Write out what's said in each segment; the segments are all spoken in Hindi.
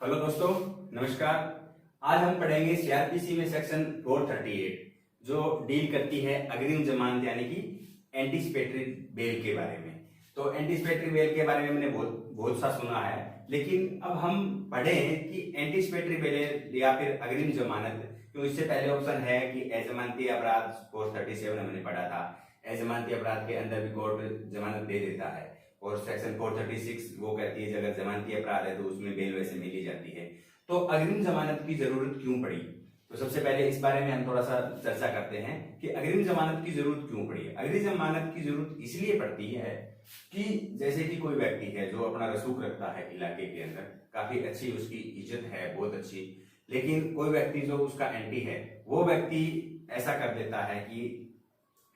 हेलो दोस्तों, नमस्कार। आज हम पढ़ेंगे सीआरपीसी में सेक्शन 438 जो डील करती है अग्रिम जमानत यानी कि एंटीसिपेटरी बेल के बारे में। तो एंटीसिपेटरी बेल के बारे में मैंने बहुत सा सुना है, लेकिन अब हम पढ़ें कि एंटीसिपेटरी बेल या फिर अग्रिम जमानत क्यों। इससे पहले ऑप्शन है कि अजमानती अपराध 437 हमने पढ़ा था। अजमानती अपराध के अंदर भी कोर्ट जमानत दे देता है, और सेक्शन 436 वो कहती है अगर जमानती अपराध है तो उसमें बेल वैसे मिली जाती है। तो अग्रिम जमानत की जरूरत क्यों पड़ी? तो सबसे पहले इस बारे में हम थोड़ा सा चर्चा करते हैं कि अग्रिम जमानत की जरूरत क्यों पड़ी है। अग्रिम जमानत की जरूरत इसलिए पड़ती है कि जैसे कि कोई व्यक्ति है जो अपना रसूख रखता है इलाके के अंदर, काफी अच्छी उसकी इज्जत है, बहुत अच्छी, लेकिन कोई व्यक्ति जो उसका एंटी है वो व्यक्ति ऐसा कर देता है कि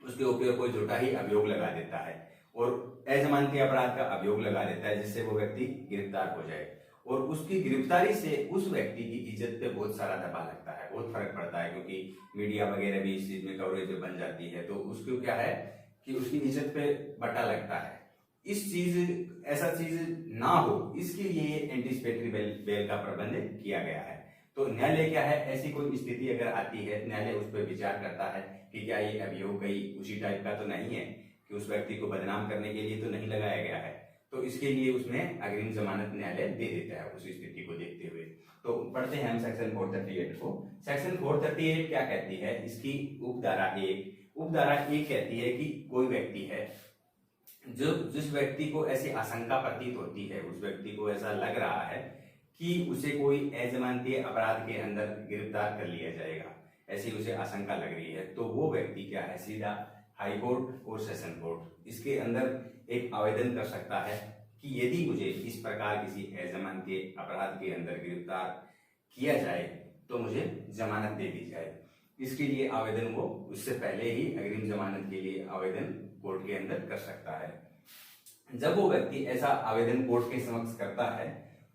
उसके ऊपर कोई झूठा ही अभियोग लगा देता है और अजमानती अपराध का अभियोग लगा देता है, जिससे वो व्यक्ति गिरफ्तार हो जाए। और उसकी गिरफ्तारी से उस व्यक्ति की इज्जत पे बहुत सारा दबाव लगता है, बहुत फर्क पड़ता है, क्योंकि मीडिया वगैरह भी इस चीज में कवरेज बन जाती है। तो उसको क्या है कि उसकी इज्जत पे बट्टा लगता है। ऐसा चीज ना हो, इसके लिए एंटीसिपेटरी बेल का प्रबंध किया गया है। तो न्यायालय क्या है, ऐसी कोई स्थिति अगर आती है, न्यायालय उस पर विचार करता है कि क्या ये अभियोग कहीं उसी टाइप का तो नहीं है कि उस व्यक्ति को बदनाम करने के लिए तो नहीं लगाया गया है। तो इसके लिए उसमें अग्रिम जमानत न्यायालय दे देता है उस स्थिति को देखते हुए। तो पढ़ते हैं हम सेक्शन 438 को। सेक्शन 438 क्या कहती है, इसकी उपधारा एक कहती है कि कोई व्यक्ति है जो जिस व्यक्ति को ऐसी आशंका प्रतीत होती है, उस व्यक्ति को ऐसा लग रहा है कि उसे कोई अजमानतीय अपराध के अंदर गिरफ्तार कर लिया जाएगा, ऐसी उसे आशंका लग रही है, तो वो व्यक्ति क्या है, सीधा हाई कोर्ट और सेशन कोर्ट इसके अंदर एक आवेदन कर सकता है कि यदि मुझे इस प्रकार किसी अजमानतीय अपराध के अंदर गिरफ्तार किया जाए तो मुझे जमानत दे दी जाए। इसके लिए आवेदन वो उससे पहले ही अग्रिम जमानत के लिए आवेदन कोर्ट के अंदर कर सकता है। जब वो व्यक्ति ऐसा आवेदन कोर्ट के समक्ष करता है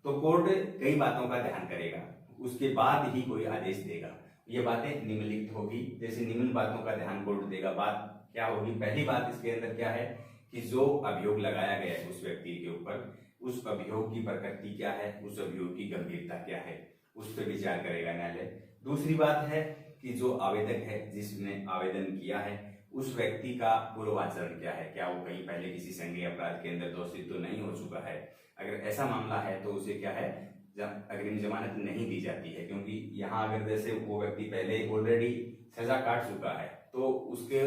तो कोर्ट कई बातों का ध्यान करेगा, उसके बाद ही कोई आदेश देगा। ये बातें निम्नलिखित होगी, जैसे निम्न बातों का ध्यान कोर्ट देगा। बात क्या होगी? पहली बात इसके अंदर क्या है कि जो अभियोग लगाया गया है उस व्यक्ति के ऊपर, उस अभियोग की प्रकृति क्या है, उस अभियोग की गंभीरता क्या है, उस पर विचार करेगा न्यायालय। दूसरी बात है कि जो आवेदक है, जिसने आवेदन किया है, उस व्यक्ति का पूर्वाचरण क्या है, क्या वो कहीं पहले किसी संज्ञेय अपराध के अंदर दोषी तो नहीं हो चुका है। अगर ऐसा मामला है तो उसे क्या है, अग्रिम जमानत नहीं दी जाती है, क्योंकि यहाँ अगर जैसे वो व्यक्ति पहले ऑलरेडी सजा काट चुका है तो उसके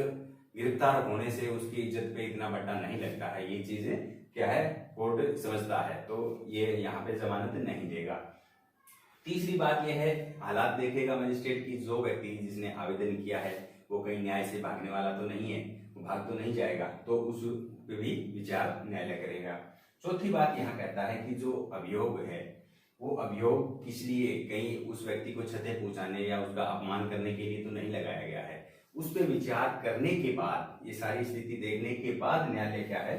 गिरफ्तार होने से उसकी इज्जत पे इतना बट्टा नहीं लगता है। ये चीजें क्या है, कोर्ट समझता है, तो ये यहाँ पे जमानत नहीं देगा। तीसरी बात यह है, हालात देखेगा मजिस्ट्रेट की, जो व्यक्ति जिसने आवेदन किया है वो कहीं न्याय से भागने वाला तो नहीं है, वो भाग तो नहीं जाएगा, तो उस पे भी विचार न्यायालय करेगा। चौथी बात यहाँ कहता है कि जो अभियोग है वो अभियोग किस लिए, कहीं उस व्यक्ति को क्षति पहुंचाने या उसका अपमान करने के लिए तो नहीं लगाया गया है। उस पर विचार करने के बाद, ये सारी स्थिति देखने के बाद न्यायालय क्या है,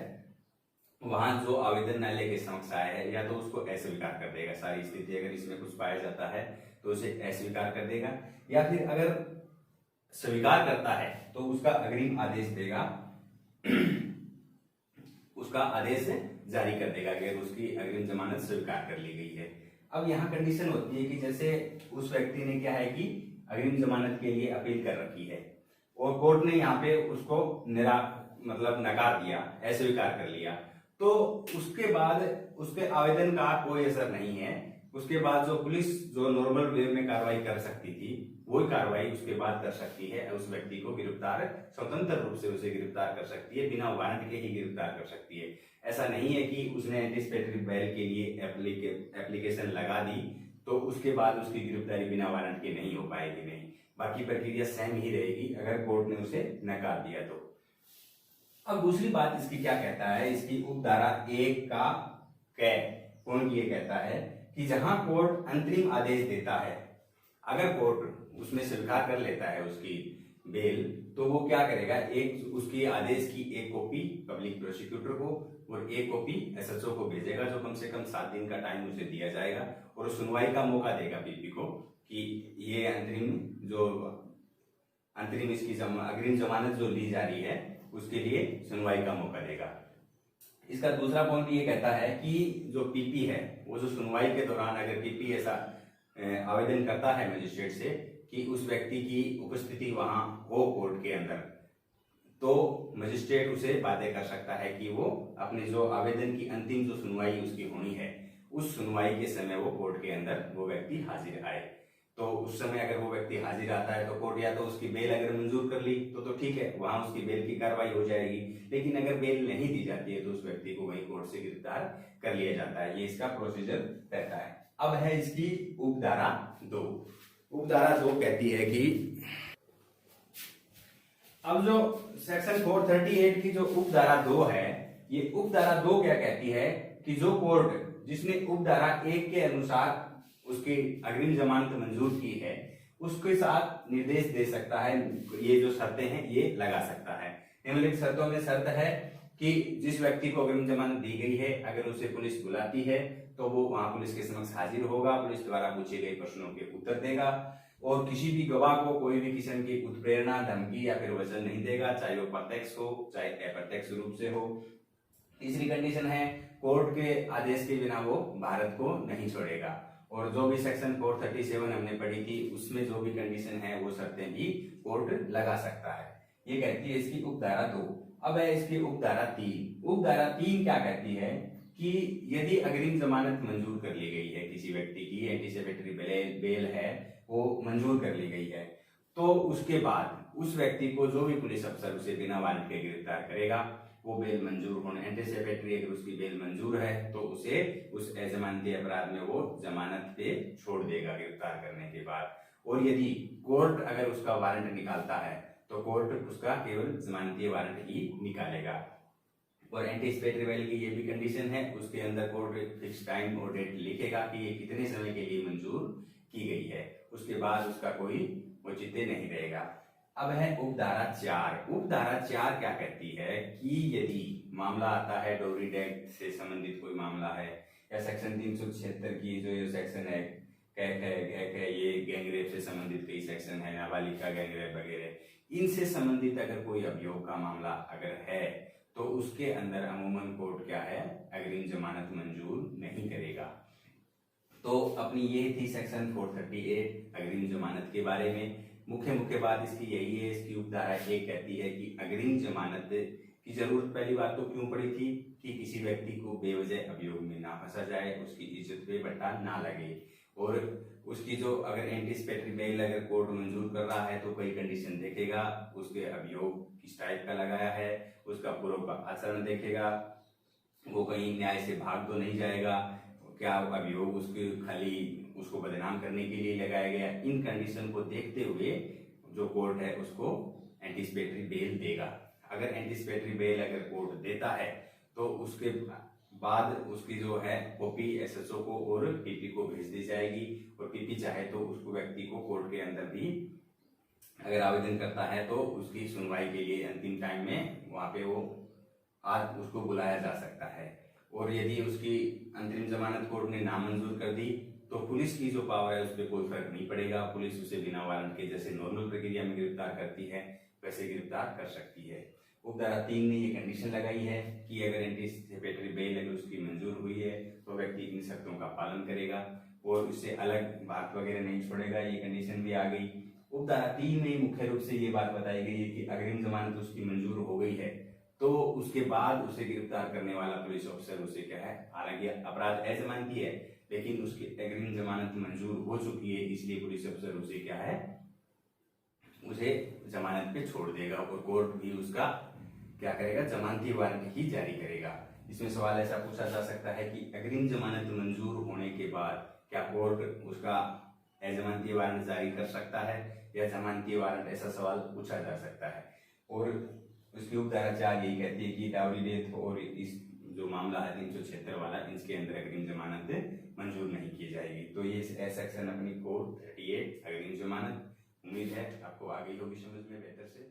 वहां जो आवेदन न्यायालय के समक्ष आया है या तो उसको अस्वीकार कर देगा। सारी स्थिति अगर इसमें कुछ पाया जाता है तो उसे अस्वीकार कर देगा, या फिर अगर स्वीकार करता है तो उसका अग्रिम आदेश देगा, उसका आदेश जारी कर देगा कि उसकी अग्रिम जमानत स्वीकार कर ली गई है। अब यहाँ कंडीशन होती है कि जैसे उस व्यक्ति ने क्या है कि अग्रिम जमानत के लिए अपील कर रखी है और कोर्ट ने यहाँ पे उसको नकार दिया, अस्वीकार कर लिया, तो उसके बाद उसके आवेदन का कोई असर नहीं है। उसके बाद जो पुलिस जो नॉर्मल वे में कार्रवाई कर सकती थी वही कार्रवाई उसके बाद कर सकती है, उस व्यक्ति को गिरफ्तार स्वतंत्र रूप से उसे गिरफ्तार कर सकती है, बिना वारंट के ही गिरफ्तार कर सकती है। ऐसा नहीं है कि उसने एंटीसिपेटरी बेल के लिए एप्लीकेशन लगा दी तो उसके बाद उसकी गिरफ्तारी बिना वारंट के नहीं हो पाएगी, नहीं, बाकी प्रक्रिया सेम ही रहेगी अगर कोर्ट ने उसे नकार दिया तो। अब दूसरी बात इसकी क्या कहता है, इसकी उपधारा 1 का पॉइंट ये कहता है कि जहां कोर्ट अंतरिम आदेश देता है, अगर कोर्ट उसमें स्वीकार कर लेता है उसकी बेल, तो वो क्या करेगा, एक उसकी आदेश की एक कॉपी पब्लिक प्रोसिक्यूटर को और एक कॉपी एसएचओ को भेजेगा, जो कम से कम 7 दिन का टाइम उसे दिया जाएगा और सुनवाई का मौका देगा पीपी को कि ये अग्रिम जमानत जो ली जा रही है उसके लिए सुनवाई का मौका देगा। इसका दूसरा पॉइंट ये कहता है कि जो पीपी है वो जो सुनवाई के दौरान अगर पीपी ऐसा आवेदन करता है मजिस्ट्रेट से कि उस व्यक्ति की उपस्थिति वहां हो कोर्ट के अंदर, तो मजिस्ट्रेट उसे बाध्य कर सकता है कि वो अपने जो आवेदन की अंतिम जो सुनवाई उसकी होनी है उस सुनवाई के समय वो कोर्ट के अंदर वो व्यक्ति हाजिर आए। तो उस समय अगर वो व्यक्ति हाजिर आता है तो कोर्ट या तो उसकी बेल अगर मंजूर कर ली तो ठीक है, वहां उसकी बेल की कार्रवाई हो जाएगी। लेकिन अगर बेल नहीं दी जाती है तो उस व्यक्ति को वही कोर्ट से गिरफ्तार कर लिया जाता है। ये इसका प्रोसीजर रहता है। अब है इसकी उपधारा 2। उपधारा 2 कहती है कि अब जो सेक्शन 438 की जो उपधारा 2 है, ये उपधारा 2 क्या कहती है कि जो कोर्ट जिसने उपधारा 1 के अनुसार उसकी अग्रिम जमानत मंजूर की है उसके साथ निर्देश दे सकता है, ये जो शर्तें हैं ये लगा सकता है। निम्नलिखित शर्तों में शर्त है कि जिस व्यक्ति को अग्रिम जमानत दी गई है अगर उसे पुलिस बुलाती है तो वो वहां पुलिस के समक्ष हाजिर होगा, पुलिस द्वारा पूछे गए प्रश्नों के उत्तर देगा और किसी भी गवाह को कोई भी किस्म की उत्प्रेरणा, धमकी या फिर वचन नहीं देगा, चाहे वो प्रत्यक्ष हो चाहे अप्रत्यक्ष रूप से हो। तीसरी कंडीशन है कोर्ट के आदेश के बिना वो भारत को नहीं छोड़ेगा। और जो भी सेक्शन 437 हमने पढ़ी थी उसमें जो भी कंडीशन है वो शर्तें भी कोर्ट लगा सकता है। ये कहती है इसकी उपधारा 2। अब है इसकी उपधारा 3। उपधारा 3 क्या कहती है कि यदि अग्रिम जमानत मंजूर कर ली गई है, किसी व्यक्ति की एंटीसिपेटरी बेल है वो मंजूर कर ली गई है, तो उसके बाद उस व्यक्ति को जो भी पुलिस अफसर उसे बिना वारंट के गिरफ्तार करेगा वो बेल मंजूर होने, एंटीसिपेटरी अगर उसकी बेल मंजूर है तो उसे उस अजमानती अपराध में वो जमानत पे छोड़ देगा गिरफ्तार करने के बाद। और यदि कोर्ट अगर उसका वारंट निकालता है तो कोर्ट उसका केवल जमानती वारंट ही निकालेगा। और एंटीसिपेटरी बेल की ये भी कंडीशन है, उसके अंदर कोर्ट फिक्स टाइम और डेट लिखेगा कि ये कितने समय के लिए मंजूर की गई है, उसके बाद उसका कोई औचित्य नहीं रहेगा। अब है उपधारा 4। उपधारा 4 क्या कहती है कि यदि मामला आता है डोरी डेथ से संबंधित कोई मामला है या सेक्शन 376 की जो ये सेक्शन है ये गैंगरेप से संबंधित कई सेक्शन है, नाबालिग का गैंगरेप वगैरह, इनसे संबंधित अगर कोई अभियोग का मामला अगर है तो उसके अंदर अमूमन कोर्ट क्या है अग्रिम जमानत मंजूर नहीं करेगा। तो अपनी ये थी सेक्शन 438 अग्रिम जमानत के बारे में। मुख्य बात इसकी यही है, इसकी उपधारा 1 कहती है कि अग्रिम जमानत की जरूरत पहली बात तो क्यों पड़ी थी कि किसी व्यक्ति को बेवजह अभियोग में ना फंसा जाए, उसकी इज्जत पे बट्टा ना लगे, और उसकी जो अगर एंटीसिपेटरी बेल अगर कोर्ट मंजूर कर रहा है तो कोई कंडीशन देखेगा, उसके अभियोग किस टाइप का लगाया है, उसका पूर्व आचरण देखेगा, वो कहीं न्याय से भाग तो नहीं जाएगा, क्या अभियोग उसके खाली उसको बदनाम करने के लिए लगाया गया। इन कंडीशन को देखते हुए जो कोर्ट है उसको एंटीसिपेटरी बेल देगा। अगर एंटीसिपेटरी बेल अगर कोर्ट देता है तो उसके बाद उसकी जो है कॉपी एसएचओ को और पीपी को भेज दी जाएगी, और पीपी चाहे तो उसको व्यक्ति को कोर्ट के अंदर भी अगर आवेदन करता है तो उसकी सुनवाई के लिए अंतिम टाइम में वहां पे वो आज उसको बुलाया जा सकता है। और यदि उसकी अंतरिम जमानत कोर्ट ने नामंजूर कर दी तो पुलिस की जो पावर है उस पर कोई फर्क नहीं पड़ेगा, पुलिस उसे बिना वारंट के जैसे नॉर्मल प्रक्रिया में गिरफ्तार करती है वैसे गिरफ्तार कर सकती है। उपधारा 3 ने ये कंडीशन लगाई है कि अगर एंटीसिपेटरी बेल अगर उसकी मंजूर हुई है तो व्यक्ति इन शर्तों का पालन करेगा और उससे अलग बात वगैरह नहीं छोड़ेगा, ये कंडीशन भी आ गई। उपधारा 3 में मुख्य रूप से ये बात बताई गई है कि अग्रिम जमानत उसकी मंजूर हो गई है तो उसके बाद उसे गिरफ्तार करने वाला पुलिस अफसर उसे क्या है, हालांकि अपराध अजमानती है लेकिन उसकी अग्रिम जमानत मंजूर हो चुकी है, इसलिए पुलिस अफसर उसे क्या है उसे जमानत पे छोड़ देगा और कोर्ट भी उसका क्या करेगा, जमानती वारंट ही जारी करेगा। इसमें सवाल ऐसा पूछा जा सकता है कि अग्रिम जमानत मंजूर होने के बाद क्या कोर्ट उसका अजमानती वारंट जारी कर सकता है या जमानती वारंट, ऐसा सवाल पूछा जा सकता है। और उसकी उपधारा 4 यही कहती है कि डाउरी डेथ और इस जो मामला है 376 वाला, इसके अंदर अग्रिम जमानत मंजूर नहीं की जाएगी। तो ये सेक्शन अपनी 438 अग्रिम जमानत, उम्मीद है आपको आ गई होगी समझ में बेहतर से।